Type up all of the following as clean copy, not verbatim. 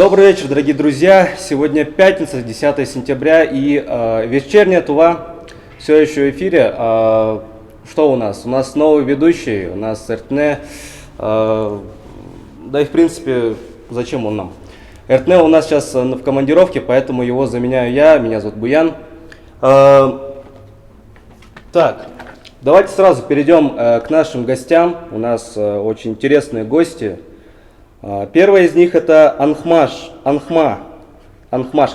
Добрый вечер, дорогие друзья. Сегодня пятница, 10 сентября, и вечерняя Тува все еще в эфире. Что у нас? У нас новый ведущий, у нас Эртне. Да и в принципе, зачем он нам? Эртне у нас сейчас в командировке, поэтому его заменяю я. Меня зовут Буян. Так, давайте сразу перейдем к нашим гостям. У нас очень интересные гости. Первая из них это Анхмашка,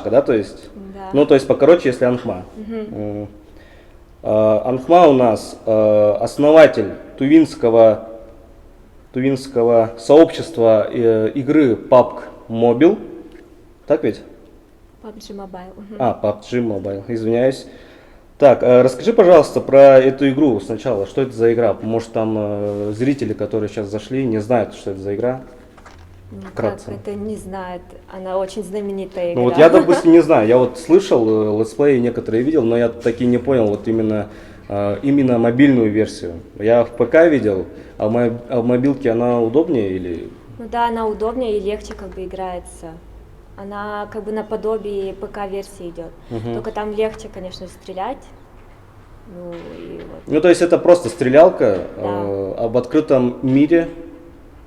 да, то есть? Да. Ну, то есть покороче, если Анхма. Анхма у нас основатель тувинского сообщества игры PUBG Mobile. Так ведь? PUBG Mobile. PUBG Mobile, извиняюсь. Так, расскажи, пожалуйста, про эту игру сначала. Что это за игра? Может, там зрители, которые сейчас зашли, не знают, что это за игра? Ну, Вкратце. как это не знает? Она очень знаменитая игра. Ну вот я, допустим, не знаю. Я вот слышал, летсплеи некоторые видел, но я таки не понял вот именно мобильную версию. Я в ПК видел, а в мобилке она удобнее или... Ну да, она удобнее и легче как бы играется. Она как бы наподобие ПК-версии идет. Только там легче, конечно, стрелять. Ну, и вот. Ну то есть это просто стрелялка Да. об открытом мире,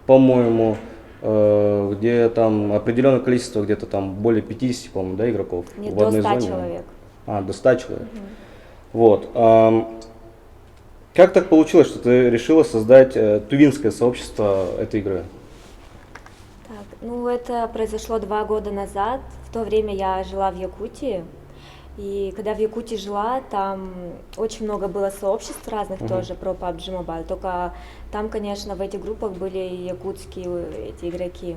по-моему, где там определенное количество, где-то там более 50, по-моему, да, игроков Нет, в до одной 100 зоне. человек. До 100 человек. Вот. Как так получилось, что ты решила создать тувинское сообщество этой игры? Так, ну это произошло 2 года назад. В то время я жила в Якутии. И когда в Якутии жила, там очень много было сообществ разных тоже про PUBG Mobile. Только там, конечно, в этих группах были якутские эти игроки.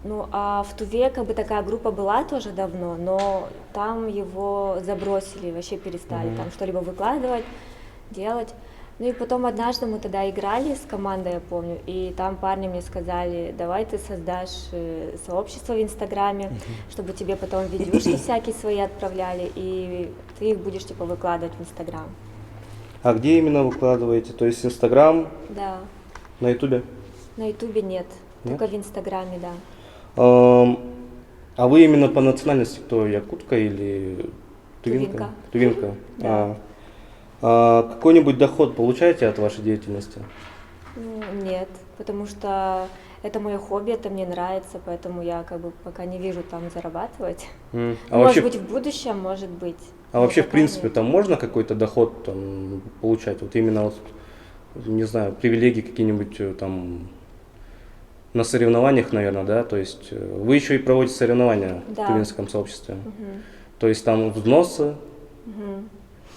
Ну, а в Туве как бы такая группа была тоже давно, но там его забросили, вообще перестали там что-либо выкладывать, делать. Ну и потом однажды мы тогда играли с командой, я помню, и там парни мне сказали: давай ты создашь сообщество в Инстаграме, чтобы тебе потом видюшки всякие свои отправляли, и ты их будешь типа выкладывать в Инстаграм. А где именно выкладываете? То есть Инстаграм, Да, на Ютубе? на Ютубе нет, Нет? только в Инстаграме, да. А вы именно по национальности кто? Якутка или тувинка? Тувинка. Да. Какой-нибудь доход получаете от вашей деятельности? Ну, нет, потому что это мое хобби, это мне нравится, поэтому я как бы пока не вижу там зарабатывать. А Может вообще, быть, в будущем, может быть. а но вообще в пока принципе, нет. там можно какой-то доход там получать? Вот именно вот, не знаю, привилегии какие-нибудь там на соревнованиях, наверное, да? То есть вы еще и проводите соревнования в Да. тувинском сообществе. То есть там взносы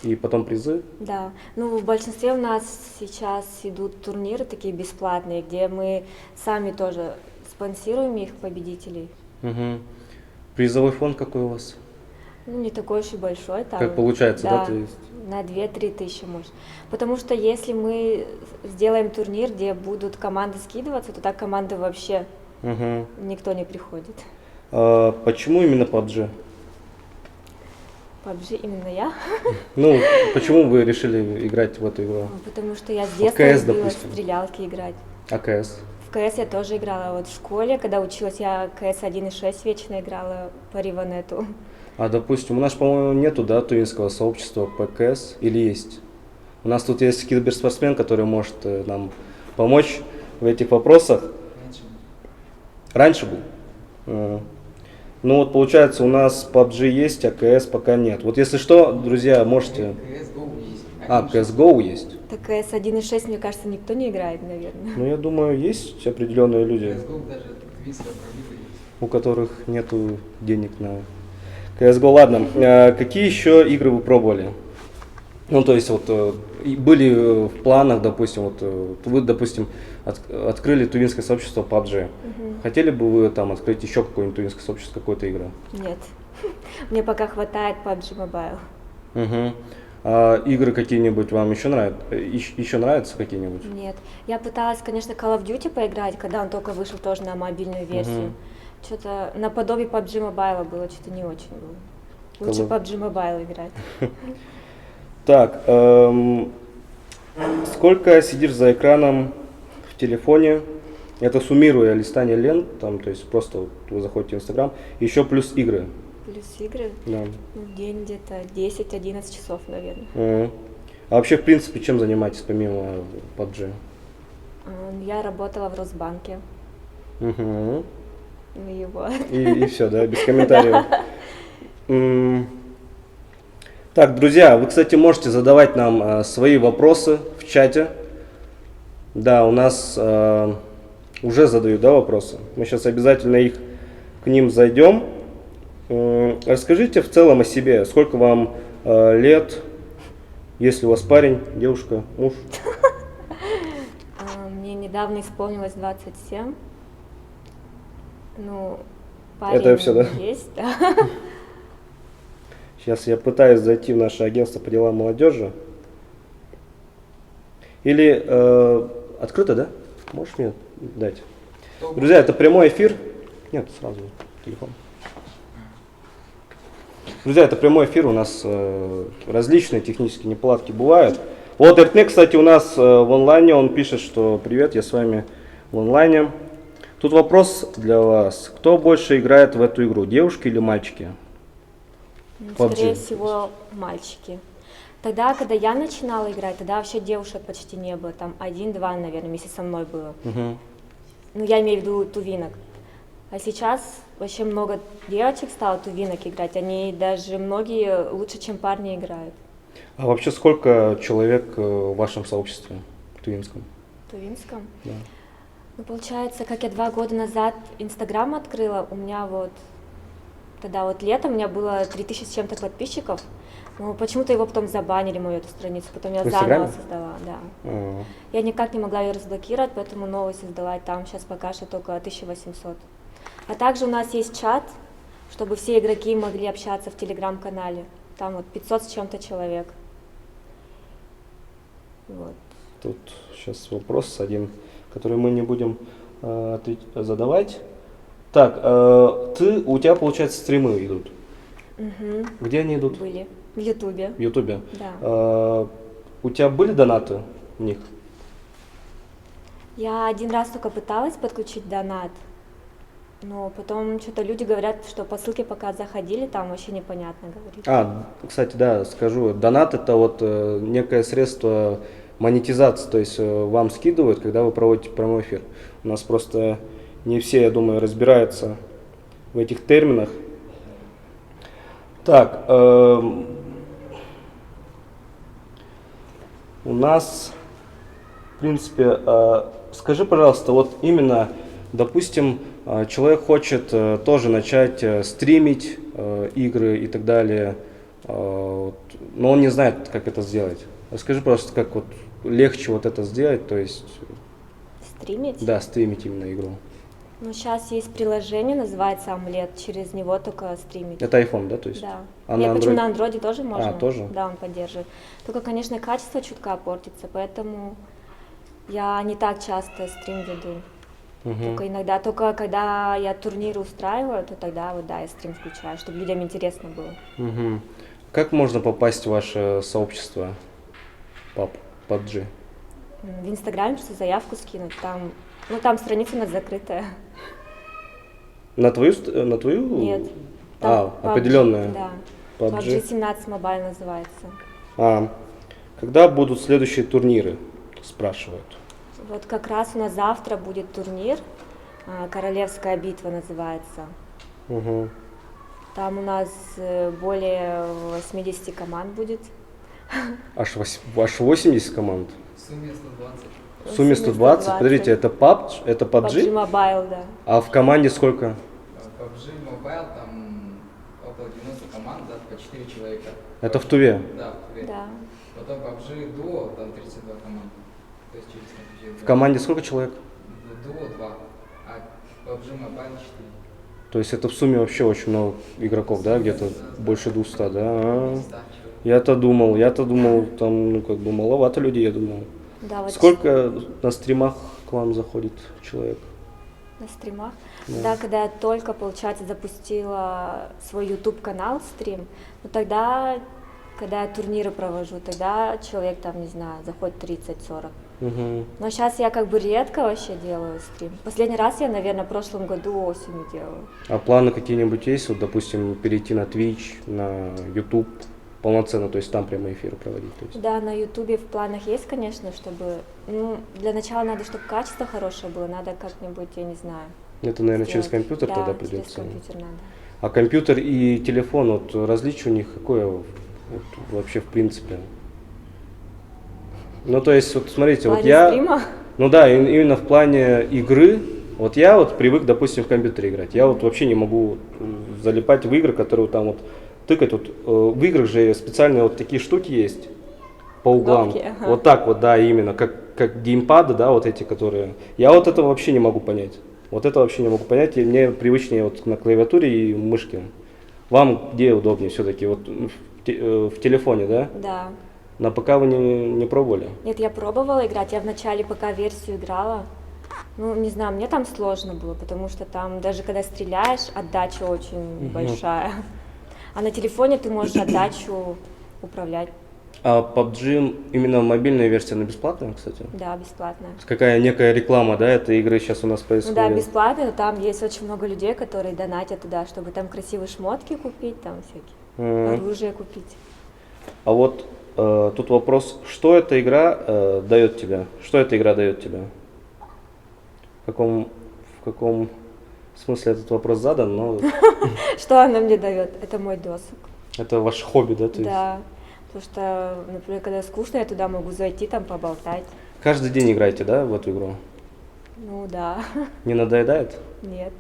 и потом призы. Да, ну в большинстве у нас сейчас идут турниры такие бесплатные, где мы сами тоже спонсируем их победителей. Призовой фонд какой у вас? Ну, не такой уж и большой там. Как получается, да, Да, то есть? на 2-3 тысячи, может. Потому что если мы сделаем турнир, где будут команды скидываться, то так команды вообще никто не приходит. Почему именно PUBG? PUBG именно я, Ну, почему вы решили играть в эту игру? потому что я с В детства КС, любила допустим. в стрелялки играть. АКС. В КС я тоже играла. Вот в школе, когда училась, я КС 1.6 вечно играла по Риванету. А допустим, у нас, по-моему, нету, да, тувинского сообщества по КС или есть? У нас тут есть киберспортсмен, который может нам помочь в этих вопросах. Раньше был? Ну вот получается, у нас PUBG есть, а КС пока нет. Вот если что, друзья, можете... CSGO есть. CSGO есть? Так КС 1.6, мне кажется, никто не играет, наверное. Ну я думаю, есть определенные люди, CSGO даже тувинская пробита есть. у которых нету денег на CSGO. Ладно, какие еще игры вы пробовали? Ну, то есть, вот, были в планах, допустим, вот, вы, допустим, открыли тувинское сообщество PUBG. Хотели бы вы там открыть еще какое-нибудь тувинское сообщество какой-то игры? Нет. Мне пока хватает PUBG Mobile. А игры какие-нибудь вам еще нравятся? Еще нравятся какие-нибудь? Нет. Я пыталась, конечно, Call of Duty поиграть, когда он только вышел тоже на мобильную версию. Что-то наподобие PUBG Mobile было, что-то не очень было. Лучше PUBG Mobile играть. Так, сколько сидишь за экраном в телефоне? Это суммируя листание лент, там, то есть просто вот вы заходите в Инстаграм, еще плюс игры. Плюс игры, Да. ну, в день где-то 10-11 часов, наверное. А вообще, в принципе, чем занимаетесь помимо PUBG? Я работала в Росбанке. Угу. Ну и вот. И все, да, без комментариев. Так, друзья, вы, кстати, можете задавать нам свои вопросы в чате. Да, у нас уже задают, да, вопросы. Мы сейчас обязательно к ним зайдем. Расскажите в целом о себе. Сколько вам лет? Есть ли у вас парень, девушка, муж? Мне недавно исполнилось 27. Ну, парень Это всё, да? есть, да. Сейчас я пытаюсь зайти в наше агентство по делам молодежи. Или открыто, да? Можешь мне дать? Друзья, это прямой эфир. Нет, сразу телефон. Друзья, это прямой эфир, у нас различные технические неполадки бывают. Вот Эртне, кстати, у нас в онлайне, он пишет, что привет, я с вами в онлайне. Тут вопрос для вас. Кто больше играет в эту игру, девушки или мальчики? Скорее PUBG. всего, мальчики. Тогда, когда я начинала играть, тогда вообще девушек почти не было. Там 1-2, наверное, вместе со мной было. Угу. Ну, я имею в виду тувинок. А сейчас вообще много девочек стало тувинок играть. Они даже многие лучше, чем парни играют. А вообще сколько человек в вашем сообществе тувинском? В тувинском. Да. Ну, получается, как я 2 года назад Инстаграм открыла, у меня вот тогда вот летом у меня было 3000 с чем-то подписчиков. Но почему-то его потом забанили, мою эту страницу. Потом я В заново Инстаграме? создала, да. А, Я никак не могла ее разблокировать, поэтому новую создала. И там сейчас пока что только 1800. А также у нас есть чат, чтобы все игроки могли общаться в телеграм-канале. Там вот 500 с чем-то человек. Вот. Тут сейчас вопрос один, который мы не будем задавать. Так, у тебя, получается, стримы идут. Мгм. Где они идут? Были в Ютубе. В Ютубе. Да. У тебя были донаты в них? Я один раз только пыталась подключить донат, но потом что-то люди говорят, что по ссылке пока заходили, там вообще непонятно говорит. Кстати, да, скажу, донат это вот некое средство монетизации, то есть вам скидывают, когда вы проводите прямой эфир. У нас просто не все, я думаю, разбираются в этих терминах. Так, у нас, в принципе, скажи, пожалуйста, вот именно, допустим, человек хочет тоже начать стримить игры и так далее, но он не знает, как это сделать. Расскажи просто, как вот легче вот это сделать, то есть, Стримить? да, стримить именно игру. Ну, сейчас есть приложение, называется Омлет, через него только стримить. Это iPhone, да, то есть? Да. А Нет, на почему Android? на андроиде тоже можно? тоже? Да, он поддерживает. Только, конечно, качество чутка портится, поэтому я не так часто стрим веду. Мгм. Только иногда, только когда я турниры устраиваю, то тогда вот да, я стрим включаю, чтобы людям интересно было. Мгм. Как можно попасть в ваше сообщество PUBG? В Инстаграме просто заявку скинуть, там, ну там страница у нас закрытая. На твою? Нет. Там PUBG, определенная. Да. PUBG. PUBG 17 Mobile называется. Когда будут следующие турниры? Спрашивают. Вот как раз у нас завтра будет турнир, Королевская битва называется. Угу. Там у нас более 80 команд будет. Аж 80 команд? В сумме 120. В сумме 120? Подождите, это PUBG? Это PUBG PUBG? Mobile, да. А в команде сколько? PUBG Mobile там около 90 команд, да, по 4 человека. Это в Туве? Да, в Туве. Да. Потом PUBG Duo, там 32 команды. То есть через компьютер. В команде сколько человек? Duo 2, а PUBG Mobile 4. То есть это в сумме вообще очень много игроков, да? Где-то больше 200, да? 200 человек. Я-то думал, там, ну, как бы маловато людей, я думал. Да, вот Сколько на стримах к вам заходит человек? на стримах. Да. Да, когда я только, получается, запустила свой YouTube-канал, стрим, ну тогда, когда я турниры провожу, тогда человек там, не знаю, заходит 30-40. Мгм. Но сейчас я как бы редко вообще делаю стрим. Последний раз я, наверное, в прошлом году осенью делала. А планы какие-нибудь есть? Вот, допустим, перейти на Twitch, на YouTube полноценно, то есть там прямой эфир проводить? То есть. Да, на Ютубе в планах есть, конечно, чтобы... Ну, для начала надо, чтобы качество хорошее было, надо как-нибудь, я не знаю. Это, наверное, через сделать. компьютер Да, тогда через придется. компьютер надо. А компьютер и телефон, вот различие у них какое вот, вообще в принципе? Ну, то есть, вот смотрите, В вот плане я... стрима? Ну да, именно в плане игры, вот я вот привык, допустим, в компьютере играть. Я вот вообще не могу залипать в игры, которые там вот тыкать. Вот в играх же специальные вот такие штуки есть по углам. Кнопки, ага. Вот так вот, да, именно, как геймпады, да, вот эти, которые... Я вот этого вообще не могу понять. Вот это вообще не могу понять, и мне привычнее вот на клавиатуре и мышке. Вам где удобнее все-таки? Вот в телефоне, да? Да. На ПК вы не пробовали? Нет, я пробовала играть, я в начале пока версию играла. Ну, не знаю, мне там сложно было, потому что там даже когда стреляешь, отдача очень большая. А на телефоне ты можешь отдачу управлять. А PUBG, именно мобильная версия, она бесплатная, кстати? Да, бесплатная. Какая некая реклама, да, этой игры сейчас у нас Ну происходит? да, бесплатно, но там есть очень много людей, которые донатят туда, чтобы там красивые шмотки купить, там всякие, оружие купить. А вот тут вопрос, что эта игра дает тебе? Что эта игра дает тебе? В каком смысле этот вопрос задан, но Что она мне дает? Это мой досуг. это ваше хобби, да? То есть Да, потому что, например, когда скучно, я туда могу зайти, там поболтать. каждый день играете, да, в эту игру? Ну да, Не надоедает? нет.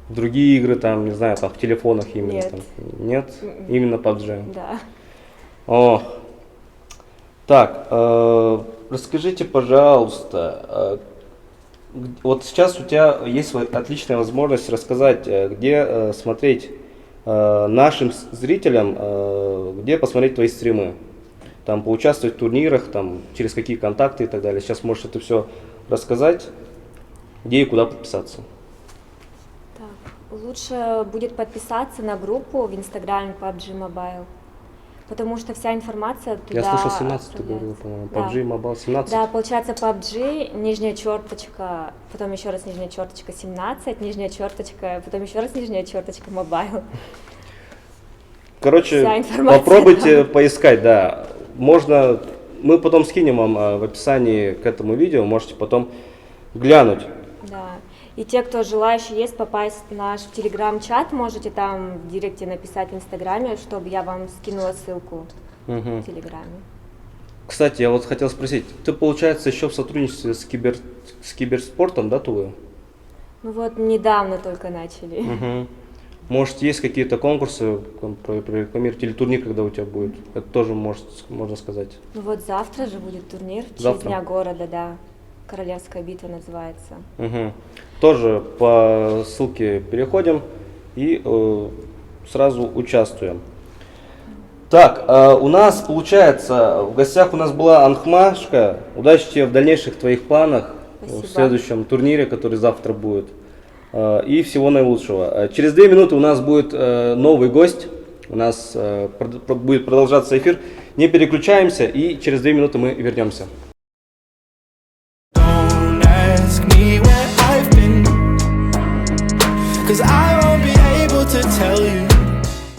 Другие игры, там, не знаю, там в телефонах именно? Нет. Там, нет? Именно PUBG? Да. О, так, расскажите, пожалуйста, вот сейчас у тебя есть отличная возможность рассказать, где смотреть нашим зрителям, где посмотреть твои стримы, там поучаствовать в турнирах, там через какие контакты и так далее. Сейчас можешь это все рассказать, где и куда подписаться. Так, лучше будет подписаться на группу в Инстаграме PUBG Mobile, потому что вся информация туда Я слышал 17, ты говорил, по-моему, Да. PUBG Mobile 17. Да, получается PUBG, нижняя черточка, потом еще раз нижняя черточка 17, нижняя черточка, потом еще раз нижняя черточка Mobile. Короче, Вся информация попробуйте поискать, да. Можно, мы потом скинем вам в описании к этому видео, можете потом глянуть. Да. И те, кто желающие есть попасть в наш телеграм-чат, можете там в директе написать в Инстаграме, чтобы я вам скинула ссылку в Телеграме. Кстати, я вот хотел спросить, ты, получается, еще в сотрудничестве с киберспортом, да, Тулы? Ну вот недавно только начали. Может, есть какие-то конкурсы, там, прорекламировать, или турнир, когда у тебя будет? Это тоже можно сказать. Ну вот завтра же будет турнир, в честь Завтра? Дня города, да. Королевская битва называется. Тоже по ссылке переходим и сразу участвуем. Так, у нас получается, в гостях у нас была Анхмашка. Удачи тебе в дальнейших твоих планах, Спасибо. в следующем турнире, который завтра будет. И всего наилучшего. Через 2 минуты у нас будет новый гость. У нас будет продолжаться эфир. Не переключаемся, и через 2 минуты мы вернемся. Don't ask me where I've been, 'cause I